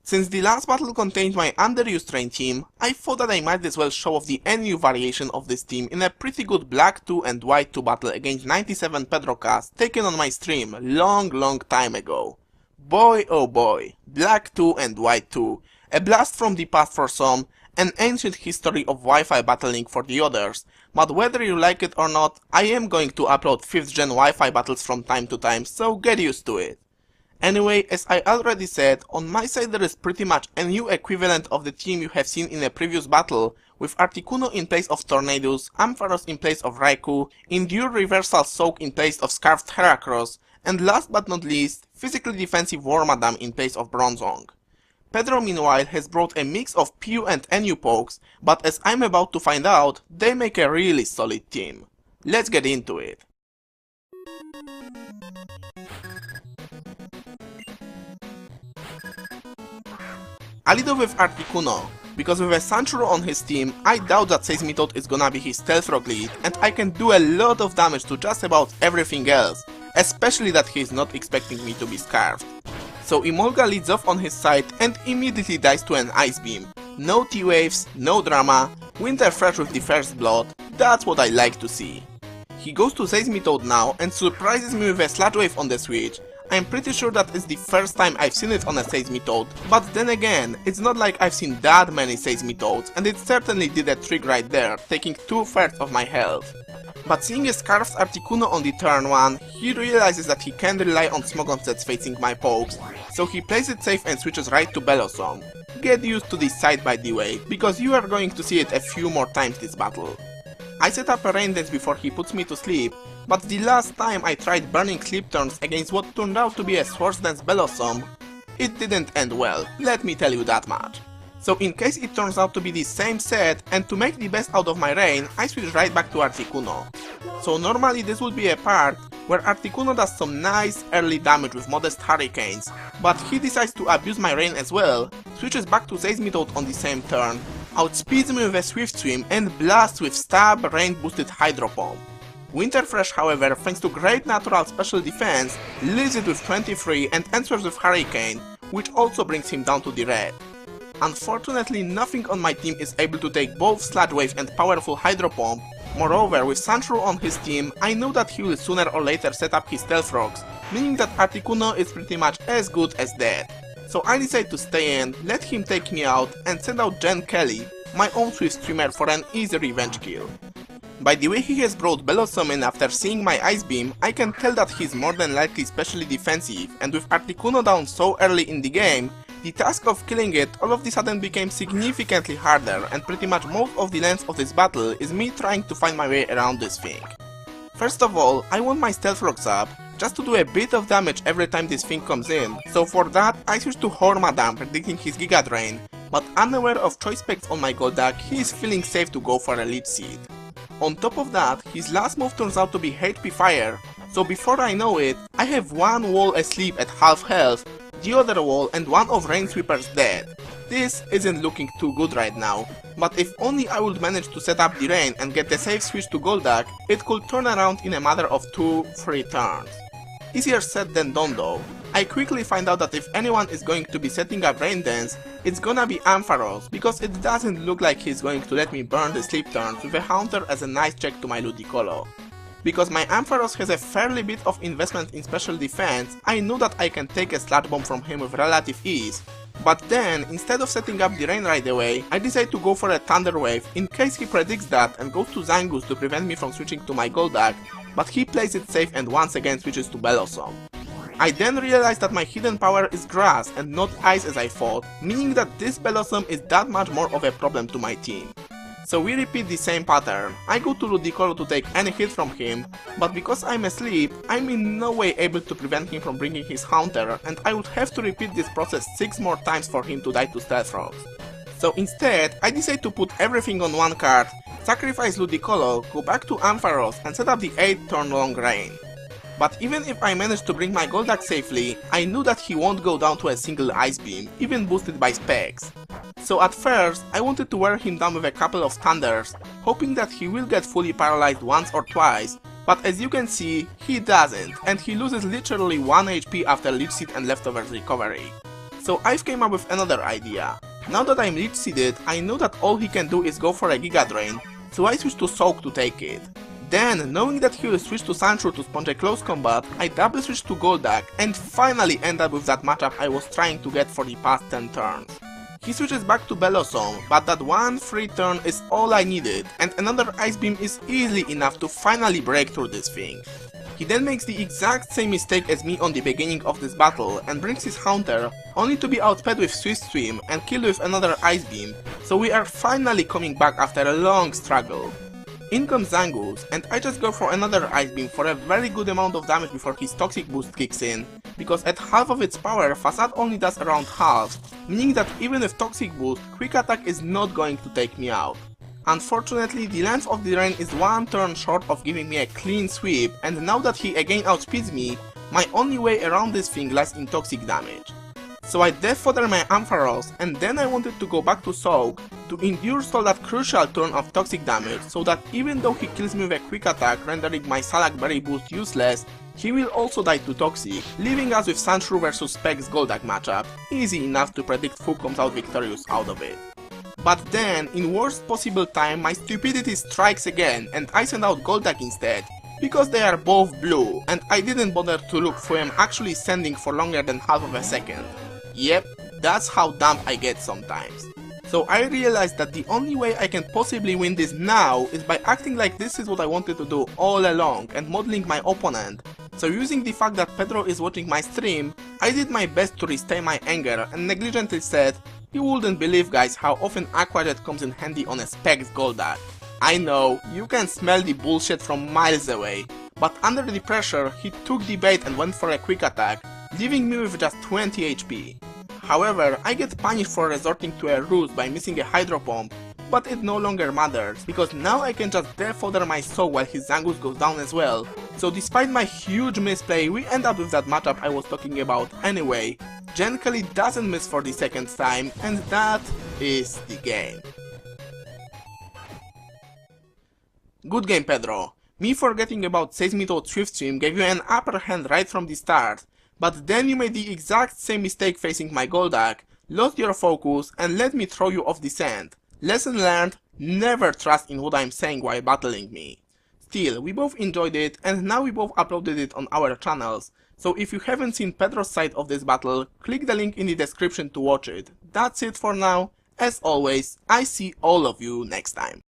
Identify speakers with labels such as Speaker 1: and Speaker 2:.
Speaker 1: Since the last battle contained my underused train team, I thought that I might as well show off the NU variation of this team in a pretty good black 2 and white 2 battle against 97pedrocas taken on my stream long time ago. Boy oh boy, black 2 and white 2, a blast from the past for some, an ancient history of Wi-Fi battling for the others, but whether you like it or not, I am going to upload 5th gen Wi-Fi battles from time to time, so get used to it. Anyway, as I already said, on my side there is pretty much a new equivalent of the team you have seen in a previous battle, with Articuno in place of Tornadoes, Ampharos in place of Raikou, Endure Reversal Soak in place of Scarfed Heracross, and last but not least, Physically Defensive Wormadam in place of Bronzong. Pedro meanwhile has brought a mix of PU and NU pokes, but as I'm about to find out, they make a really solid team. Let's get into it. I lead off with Articuno, because with a Sanchuro on his team, I doubt that Seismitoad is gonna be his Stealth Rock lead, and I can do a lot of damage to just about everything else, especially that he is not expecting me to be Scarfed. So Emolga leads off on his side and immediately dies to an Ice Beam. No T-Waves, no drama, Winter Fresh with the first blood, that's what I like to see. He goes to Seismitoad now and surprises me with a Sludge Wave on the switch. I'm pretty sure that it's the first time I've seen it on a Seismitoad, but then again, it's not like I've seen that many Seismitoads, and it certainly did a trick right there, taking 2/3 of my health. But seeing a Scarfed Articuno on the turn 1, he realizes that he can't rely on Smogon sets facing my pokes, so he plays it safe and switches right to Bellossom. Get used to this side by the way, because you are going to see it a few more times this battle. I set up a Rain Dance before he puts me to sleep, but the last time I tried burning sleep turns against what turned out to be a Swords Dance Bellossom, it didn't end well, let me tell you that much. So in case it turns out to be the same set, and to make the best out of my Rain, I switch right back to Articuno. So normally this would be a part where Articuno does some nice early damage with modest Hurricanes, but he decides to abuse my Rain as well, switches back to Seismitoad on the same turn, outspeeds me with a Swift Swim and blasts with Stab Rain boosted Hydro Pump. Winter Fresh, however, thanks to great natural special defense, leaves it with 23 and answers with Hurricane, which also brings him down to the red. Unfortunately, nothing on my team is able to take both Sludge Wave and powerful Hydro Pump. Moreover, with Sanchuro on his team, I know that he will sooner or later set up his Stealth Rocks, meaning that Articuno is pretty much as good as dead. So I decide to stay in, let him take me out, and send out Jen Kelly, my own Swift Streamer, for an easy revenge kill. By the way he has brought Bellossom in after seeing my Ice Beam, I can tell that he's more than likely specially defensive, and with Articuno down so early in the game, the task of killing it all of a sudden became significantly harder, and pretty much most of the length of this battle is me trying to find my way around this thing. First of all, I want my Stealth Rocks up, just to do a bit of damage every time this thing comes in, so for that I switch to Wormadam, predicting his Giga Drain, but unaware of choice specs on my Golduck, he is feeling safe to go for a Leech Seed. On top of that, his last move turns out to be HP Fire, so before I know it, I have one wall asleep at half health, the other wall and one of Rain Sweepers dead. This isn't looking too good right now, but if only I would manage to set up the Rain and get the safe switch to Golduck, it could turn around in a matter of 2-3 turns. Easier said than done though. I quickly find out that if anyone is going to be setting up Rain Dance, it's gonna be Ampharos, because it doesn't look like he's going to let me burn the sleep turns with a Haunter as a nice check to my Ludicolo. Because my Ampharos has a fairly bit of investment in special defense, I know that I can take a Sludge Bomb from him with relative ease, but then, instead of setting up the Rain right away, I decide to go for a Thunder Wave in case he predicts that and goes to Zangoose to prevent me from switching to my Golduck, but he plays it safe and once again switches to Bellossom. I then realize that my hidden power is Grass and not Ice as I thought, meaning that this Bellossom is that much more of a problem to my team. So we repeat the same pattern. I go to Ludicolo to take any hit from him, but because I'm asleep, I'm in no way able to prevent him from bringing his Haunter, and I would have to repeat this process 6 more times for him to die to Stealth Rocks. So instead, I decide to put everything on one card, sacrifice Ludicolo, go back to Ampharos and set up the 8 turn long Rain. But even if I manage to bring my Golduck safely, I knew that he won't go down to a single Ice Beam, even boosted by specs. So at first, I wanted to wear him down with a couple of Thunders, hoping that he will get fully paralyzed once or twice, but as you can see, he doesn't, and he loses literally 1 HP after Leech Seed and Leftovers recovery. So I've came up with another idea. Now that I'm leech seeded, I know that all he can do is go for a Giga Drain, so I switch to Soak to take it. Then, knowing that he will switch to Sandshrew to sponge a close combat, I double switch to Golduck and finally end up with that matchup I was trying to get for the past 10 turns. He switches back to Bellossom, but that one free turn is all I needed, and another Ice Beam is easily enough to finally break through this thing. He then makes the exact same mistake as me on the beginning of this battle and brings his Haunter, only to be outsped with Swift Swim and killed with another Ice Beam, so we are finally coming back after a long struggle. In comes Zangoose, and I just go for another Ice Beam for a very good amount of damage before his Toxic Boost kicks in, because at half of its power, Facade only does around half, meaning that even with Toxic Boost, Quick Attack is not going to take me out. Unfortunately, the length of the rain is one turn short of giving me a clean sweep, and now that he again outspeeds me, my only way around this thing lies in toxic damage. So I Death Fodder my Ampharos, and then I wanted to go back to Soak to endure stall that crucial turn of toxic damage, so that even though he kills me with a quick attack rendering my Salak Berry boost useless, he will also die to toxic, leaving us with Sandshrew vs Specs Golduck matchup, easy enough to predict who comes out victorious out of it. But then, in worst possible time, my stupidity strikes again and I send out Golduck instead, because they are both blue, and I didn't bother to look who I'm actually sending for longer than half of a second. Yep, that's how dumb I get sometimes. So I realized that the only way I can possibly win this now is by acting like this is what I wanted to do all along and modeling my opponent. So using the fact that Pedro is watching my stream, I did my best to restrain my anger and negligently said, "You wouldn't believe guys how often Aqua Jet comes in handy on a Specs Golduck. I know, you can smell the bullshit from miles away, but under the pressure he took the bait and went for a quick attack, leaving me with just 20 HP. However, I get punished for resorting to a ruse by missing a Hydro Pump, but it no longer matters, because now I can just Death Fodder my Soul while his Zangoose goes down as well, so despite my huge misplay we end up with that matchup I was talking about anyway. Genkali doesn't miss for the second time, and that is the game. Good game, Pedro. Me forgetting about Seismitoad Swift Swim gave you an upper hand right from the start, but then you made the exact same mistake facing my Golduck, lost your focus and let me throw you off the scent. Lesson learned, never trust in what I'm saying while battling me. Still, we both enjoyed it and now we both uploaded it on our channels, so if you haven't seen Pedro's side of this battle, click the link in the description to watch it. That's it for now. As always, I see all of you next time.